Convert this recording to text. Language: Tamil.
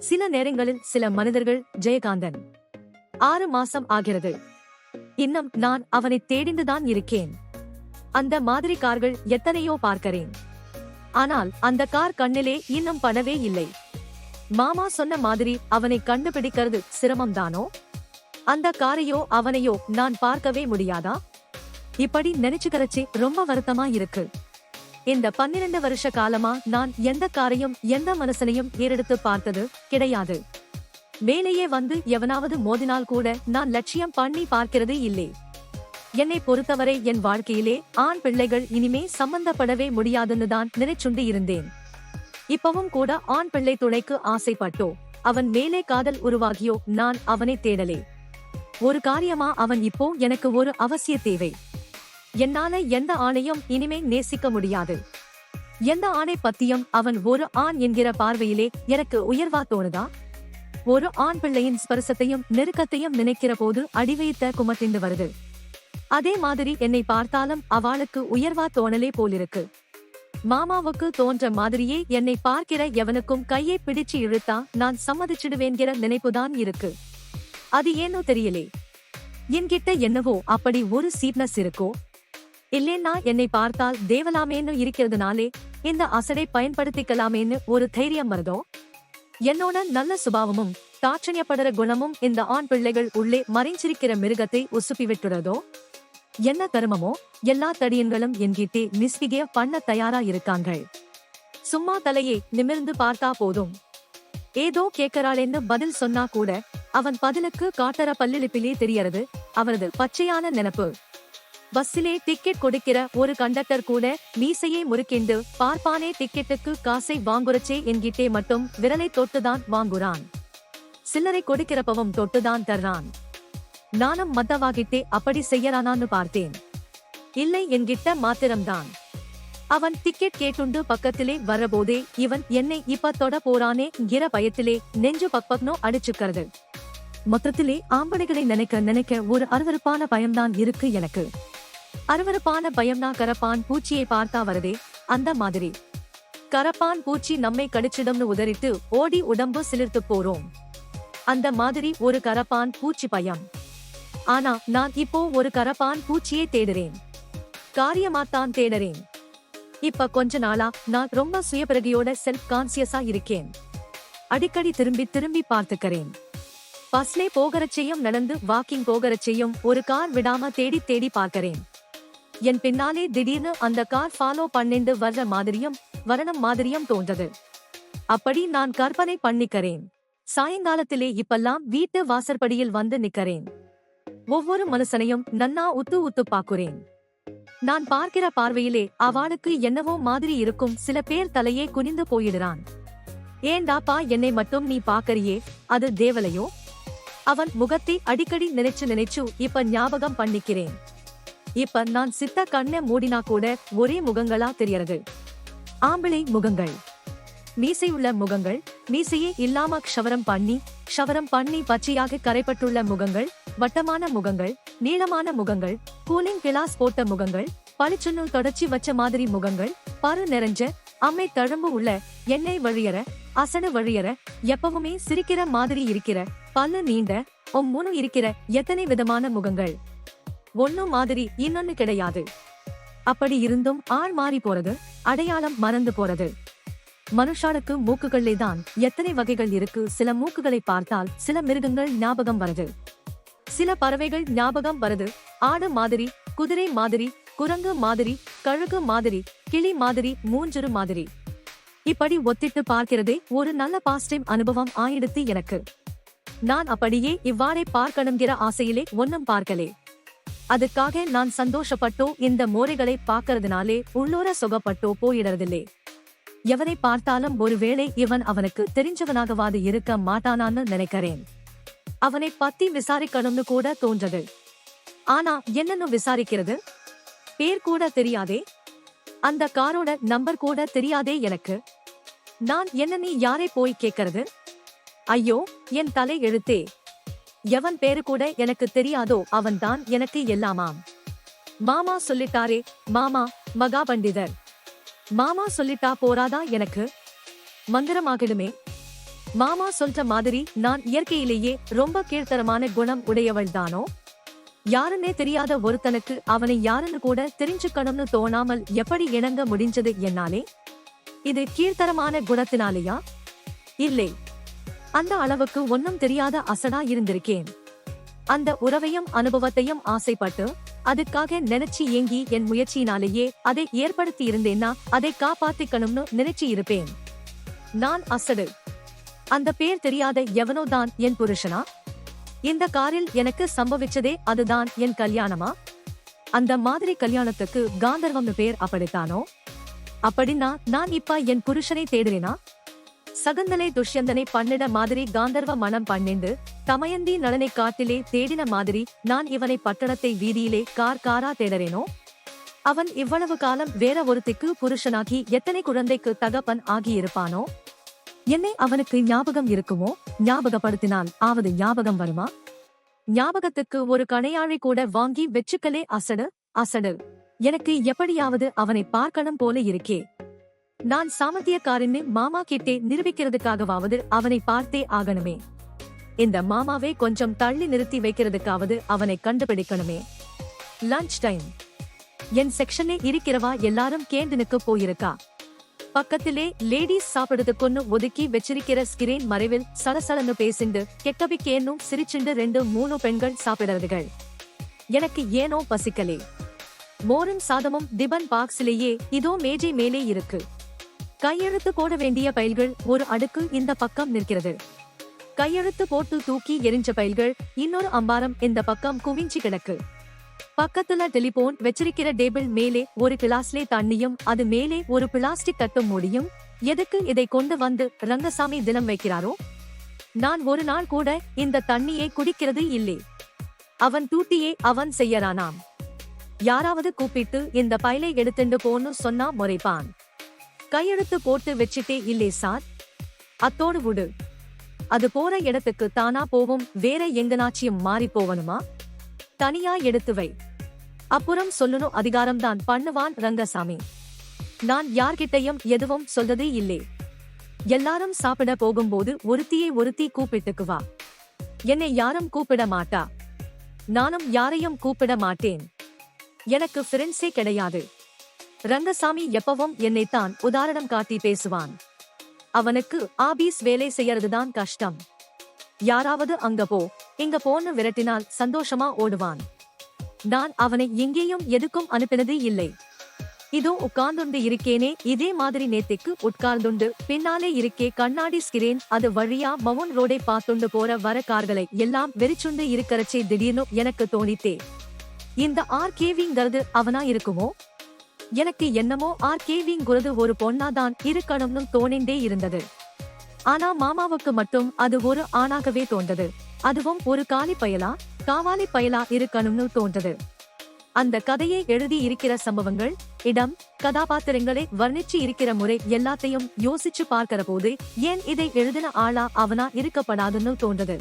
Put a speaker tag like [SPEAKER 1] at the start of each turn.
[SPEAKER 1] சில நேரங்களில் சில மனிதர்கள் ஜெயகாந்தன் 6 மாசம் ஆகிறது, இன்னும் நான் அவனை தேடிந்துதான் இருக்கேன். அந்த மாதிரி கார்கள் எத்தனையோ பார்க்கிறேன். ஆனால் அந்த கார் கண்ணிலே இன்னும் படவே இல்லை. மாமா சொன்ன மாதிரி அவனை கண்டுபிடிக்கிறது சிரமம்தானோ? அந்த காரையோ அவனையோ நான் பார்க்கவே முடியாதா? இப்படி நினைச்சுக்கறச்சி ரொம்ப வருத்தமா இருக்கு. இந்த 12 வருஷ காலமா நான் எந்த காரையும் எந்த மனுஷனையும் ஏறெடுத்து பார்த்தது கிடையாது. மேலேயே வந்து எவனாவது மோதினால் கூட நான் லட்சியம் பண்ணி பார்க்கிறது இல்லை. என்னை பொறுத்தவரை என் வாழ்க்கையிலே ஆண் பிள்ளைகள் இனிமே சம்பந்தப்படவே முடியாதுன்னு தான் நினைச்சுண்டு இருந்தேன். இப்பவும் கூட ஆண் பிள்ளை துணைக்கு ஆசைப்பட்டோ அவன் மேலே காதல் உருவாகியோ நான் அவனை தேடலே. ஒரு காரியமா அவன் இப்போ எனக்கு ஒரு அவசிய தேவை. என்னால எந்த ஆணையும் இனிமே நேசிக்க முடியாது. எந்த ஆணை பத்தியும் அவன் ஒரு ஆண் என்கிற பார்வையிலே எனக்கு உயர்வா தோணுதா? ஒரு ஆண் பிள்ளையின் ஸ்பர்சத்தையும் நெருக்கத்தையும் நினைக்கிற போது அடிவைத்த குமட்டிண்டு வருது. அதே மாதிரி என்னை பார்த்தாலும் அவளுக்கு உயர்வா தோணலே போலிருக்கு. மாமாவுக்கு தோன்ற மாதிரியே என்னை பார்க்கிற எவனுக்கும் கையை பிடிச்சு இழுத்தா நான் சம்மதிச்சிடுவேன்கிற நினைப்புதான் இருக்கு. அது ஏனோ தெரியலே. என்கிட்ட என்னவோ அப்படி ஒரு சீட்னஸ் இருக்கோ இல்லேன்னா என்னை பார்த்தால் தேவலாமேன்னு இருக்கிறதுனாலே இந்த அசடை பயன்படுத்திக்கலாமேன்னு ஒரு தைரியம் வருதோ? என்னோட நல்ல சுபாவமும் தாட்சணியப்படுற குணமும் இந்த ஆண் பிள்ளைகள் உள்ளே மறைஞ்சிருக்கிற மிருகத்தை உசுப்பி விட்டுறதோ? என்ன கருமமோ எல்லா தடியன்களும் என்கிட்டே மிஸ்பிகேவ் பண்ண தயாரா இருக்காங்க. சும்மா தலையை நிமிர்ந்து பார்த்தா போதும். ஏதோ கேட்கறாளேன்னு பதில் சொன்னா கூட அவன் பதிலுக்கு காட்டற பல்லிழிப்பிலே தெரியறது அவரது பச்சையான நினைப்பு. பஸ்ஸிலே டிக்கெட் கொடுக்கிற ஒரு கண்டக்டர் கூட மீசையை முறுக்கிண்டு பார்ப்பானே டிக்கெட்டுக்கு காசை வாங்குறச்சே என்கிட்டே மட்டும் விரலை தொட்டுதான் வாங்குறான். சில்லறை கொடுக்கிறப்பவும் தொட்டுதான் தர்றான். நானும் மத்தவாகிட்டே அப்படி செய்யறானான்னு பார்த்தேன். இல்லை, என்கிட்ட மாத்திரம்தான். அவன் டிக்கெட் கேட்டுண்டு பக்கத்திலே வரபோதே இவன் என்னை இப்ப தொட போறானே கிற பயத்திலே நெஞ்சு பக்பக்னோ அடிச்சுக்கிறது. மொத்தத்திலே ஆம்பளைகளை நினைக்க ஒரு அருவருப்பான பயம்தான் இருக்கு எனக்கு. அருவருப்பான பயம்னா கரப்பான் பூச்சியை பார்த்தா வரதே அந்த மாதிரி. கரப்பான் பூச்சி நம்மை கடிச்சிடும்னு உதறிட்டு ஓடி உடம்பு சிலிர்த்து போறோம். அந்த மாதிரி ஒரு கரப்பான் பூச்சி பயம். ஆனா நான் இப்போ ஒரு கரப்பான் பூச்சியை தேடுறேன். காரியமாத்தான் தேடுறேன். இப்ப கொஞ்ச நாளா நான் ரொம்ப சுயபிரகையோட செல்ஃப் கான்சியஸா இருக்கேன். அடிக்கடி திரும்பி திரும்பி பார்த்துக்கிறேன். பஸ்லே போகிறச்சையும் நடந்து வாக்கிங் போகிறச்சையும் ஒரு கார் விடாம தேடி தேடி பார்க்கிறேன். என் பின்னாலே திடீர்னு அந்த கார் ஃபாலோ பண்ணிண்டு வர்ற மாதிரியும் வரணும் மாதிரியும் தோன்றது. அப்படி நான் கற்பனை பண்ணிக்கிறேன். சாயங்காலத்திலே இப்பெல்லாம் வீட்டு வாசற்படியில் வந்து நிக்கிறேன். ஒவ்வொரு மனுஷனையும் நன்னா உத்து உத்து பாக்குறேன். நான் பார்க்கிற பார்வையிலே அவளுக்கு என்னவோ மாதிரி இருக்கும். சில பேர் தலையே குனிந்து போயிடுறான். ஏண்டாப்பா என்னை மட்டும் நீ பாக்கறியே, அது தேவலையோ? அவன் முகத்தை அடிக்கடி நினைச்சு இப்ப ஞாபகம் பண்ணிக்கிறேன். இப்ப நான் சித்த கண்ண மூடினா கூட ஒரே முகங்களா தெரியறது. ஆம்பிளை முகங்கள், மீசையுள்ள முகங்கள், மீசையே இல்லாம க்ஷவரம் பண்ணி பச்சையாக கரைப்பட்டுள்ள முகங்கள், வட்டமான முகங்கள், நீளமான முகங்கள், கூலிங் கிளாஸ் போட்ட முகங்கள், பளிச்சுன்னு தொடச்சி வச்ச மாதிரி முகங்கள், பரு நிறைஞ்ச அம்மை தழும்பு உள்ள எண்ணெய் வழியற அசடு வழியற எப்பவுமே சிரிக்கிற மாதிரி இருக்கிற பல்லு நீண்ட முன்னு இருக்கிற எத்தனை விதமான முகங்கள். ஒன்னு மாதிரி இன்னொன்னு கிடையாது. அப்படி இருந்தும் ஆள் மாறி போறது, அடையாளம் மறந்து போறது. மனுஷாளுக்கு மூக்குகளே தான் எத்தனை வகைகள் இருக்கு. சில மூக்குகளை பார்த்தால் சில மிருகங்கள் ஞாபகம் வருது, சில பறவைகள் ஞாபகம் வருது. ஆடு மாதிரி, குதிரை மாதிரி, குரங்கு மாதிரி, கழுகு மாதிரி, கிளி மாதிரி, மூஞ்சரு மாதிரி. இப்படி ஒத்திட்டு பார்க்கிறதே ஒரு நல்ல பாசிட்டிவ் அனுபவம் ஆயிடுத்து எனக்கு. நான் அப்படியே இவ்வாறே பார்க்கணுங்கிற ஆசையிலே ஒன்னும் பார்க்கலே. அதுக்காக நான் சந்தோஷப்பட்டோ இந்த மோரைகளை பார்க்கறதுனாலே உள்ளோர சுகப்பட்டோ போயிடறதில்லே. எவனை பார்த்தாலும் ஒருவேளை இவன் அவனுக்கு தெரிஞ்சவனாகவாது இருக்க மாட்டானான்னு நினைக்கிறேன். அவனை பத்தி விசாரிக்கணும்னு கூட தோன்றது. ஆனா என்னன்னு விசாரிக்கிறது? பேர் கூட தெரியாதே. அந்த காரோட நம்பர் கூட தெரியாதே எனக்கு. நான் என்ன நீ யாரை போய் கேட்கறது? ஐயோ, என் தலை எழுத்தே. எவன் பேரு கூட எனக்கு தெரியாதோ அவன்தான் எனக்கு எல்லாமாம். மாமா சொல்லிட்டாரே, மாமா மகா பண்டிதர். மாமா சொல்லிட்டா போராதா எனக்கு? மந்திரமாகிடுமே. மாமா சொல்ற மாதிரி நான் இயற்கையிலேயே ரொம்ப கீழ்த்தரமான குணம் உடையவள் தானோ? யாருன்னே தெரியாத ஒருத்தனுக்கு அவனை யாருன்னு கூட தெரிஞ்சுக்கணும்னு தோணாமல் எப்படி இணங்க முடிஞ்சது என்னாலே? இது கீழ்த்தரமான குணத்தினாலேயா? இல்லை, அந்த அளவுக்கு ஒன்னும் தெரியாத அசடா இருந்திருக்கேன். அந்த உறவையும் அனுபவத்தையும் ஆசைப்பட்டு அதுக்காக நினைச்சு ஏங்கி என் முயற்சியினாலேயே அதை ஏற்படுத்தி இருந்தேன்னா அதை காப்பாத்திக்கணும்னு நினைச்சு இருப்பேன். நான் அசடு. அந்த பேர் தெரியாத எவனோ தான் என் புருஷனா? இந்த காரில் எனக்கு சம்பவிச்சதே அதுதான் என் கல்யாணமா? அந்த மாதிரி கல்யாணத்துக்கு காந்தர்வம்னு பேர் அப்படித்தானோ? அப்படின்னா நான் இப்ப என் புருஷனை தேடுறேனா? சகுந்தலை துஷ்யந்தனை பண்ணிட மாதிரி காந்தர்வ மனம் பண்ணிண்டு தமயந்தி நலனை காட்டிலே தேடின மாதிரி நான் இவனை பட்டணத்தை வீதியிலே காரா தேடறேனோ? அவன் இவ்வளவு காலம் வேற ஒருத்திக்கு புருஷனாகி எத்தனை குழந்தைக்கு தகப்பன் ஆகியிருப்பானோ? என்னை அவனுக்கு ஞாபகம் இருக்குமோ? ஞாபகப்படுத்தினால் ஆவது ஞாபகம் வருமா? ஞாபகத்துக்கு ஒரு கணையாழி கூட வாங்கி வெச்சுக்கலே அசடு அசடு. எனக்கு எப்படியாவது அவனை பார்க்கணும் போல இருக்கே. நான் சாமர்த்தியக்காரன்னு மாமா கிட்டே நிரூபிக்கிறதுக்காகவாவது அவனை பார்த்தே ஆகணுமே. இந்த மாமாவை கொஞ்சம் தள்ளி நிறுத்தி வைக்கிறதுக்காவது அவனை கண்டுபிடிக்கணுமே. Lunch time. என் செக்ஷனே இருக்கிறவா எல்லாரும் கேண்டீனுக்கு போயிருக்கா. பக்கத்திலே லேடீஸ் சாப்பிடுறதுக்குன்னு ஒதுக்கி வச்சிருக்கிற ஸ்கிரீன் மறைவில் சலசலன்னு பேசிண்டு கெக்கபிக்கேன்னும் சிரிச்சுண்டு 2-3 பெண்கள் சாப்பிடுறதுகள். எனக்கு ஏனோ பசிக்கலே. மோரும் சாதமும் டிபன் பாக்ஸிலேயே இதோ மேஜை மேலே இருக்கு. கையெழுத்து போட வேண்டிய பைல்கள் ஒரு அடுக்கு இந்த பக்கம் நிற்கிறது. கையெழுத்து போட்டு தூக்கி எரிஞ்ச பைல்கள் இன்னொரு அம்பாரம் இந்த பக்கம் குவிஞ்சி கிடக்கு. பக்கத்துல டெலிபோன் வச்சிருக்கிற டேபிள் மேலே ஒரு கிளாஸ்லே தண்ணியும் அது மேலே ஒரு பிளாஸ்டிக் தட்டு மூடியும். எதுக்கு இதை கொண்டு வந்து ரங்கசாமி தினம் வைக்கிறாரோ? நான் ஒரு நாள் கூட இந்த தண்ணியை குடிக்கிறது இல்லை. அவன் டூட்டியே அவன் செய்யறானாம். யாராவது கூப்பிட்டு இந்த பைலை எடுத்துண்டு போன்னு சொன்னா முறைப்பான். கையெழுத்து போட்டு வச்சிட்டே இல்லே சார், அத்தோடு விடு. அது போற இடத்துக்கு தானா போவும். வேற எங்கனாச்சியும் மாறி போவனுமா? தனியா எடுத்து வை. அப்புறம் சொல்லணும் அதிகாரம்தான் பண்ணுவான் ரங்கசாமி. நான் யார்கிட்டையும் எதுவும் சொல்றதே இல்லை. எல்லாரும் சாப்பிட போகும்போது ஒருத்தி கூப்பிட்டுக்குவா. என்னை யாரும் கூப்பிட மாட்டா. நானும் யாரையும் கூப்பிட மாட்டேன். எனக்கு ஃப்ரெண்ட்ஸே கிடையாது. ரங்கசாமி எப்பவும் என்னைத்தான் உதாரணம் காட்டி பேசுவான். அவனுக்கு ஆபீஸ் வேலை செய்யறதுதான் கஷ்டம். யாராவது அங்க போ இங்க போன்னு விரட்டினால் சந்தோஷமா ஓடுவான். நான் அவனை எங்கேயும் எதுக்கும் அனுப்பினது இல்லை. இதோ உட்கார்ந்துண்டு இருக்கேனே, இதே மாதிரி நேத்திக்கு உட்கார்ந்துண்டு பின்னாலே இருக்கே கண்ணாடி ஸ்கிரீன். அது வழியா மவுன் ரோடை பார்த்துண்டு போற வர கார்களை எல்லாம் வெறிச்சுண்டு இருக்கறச்சே திடீர்னு எனக்கு தோணித்தே, இந்த ஆர்கேவிங்கிறது அவனா இருக்குமோ? எனக்கு என்னமோ ஆர்கேவிங்கிறது ஒரு பொண்ணாதான் இருக்கணும்னு தோணிண்டே இருந்தது. ஆனா மாமாவுக்கு மட்டும் அது ஒரு ஆணாகவே தோன்றது. அதுவும் ஒரு காவாலி பயலா இருக்கணும்னு தோன்றது. அந்த கதையை எழுதி இருக்கிற சம்பவங்கள், இடம், கதாபாத்திரங்களை வர்ணிச்சு இருக்கிற முறை எல்லாத்தையும் யோசிச்சு பார்க்கிற போது ஏன் இதை எழுதின ஆளா அவனா இருக்கப்படாதுன்னு தோன்றது.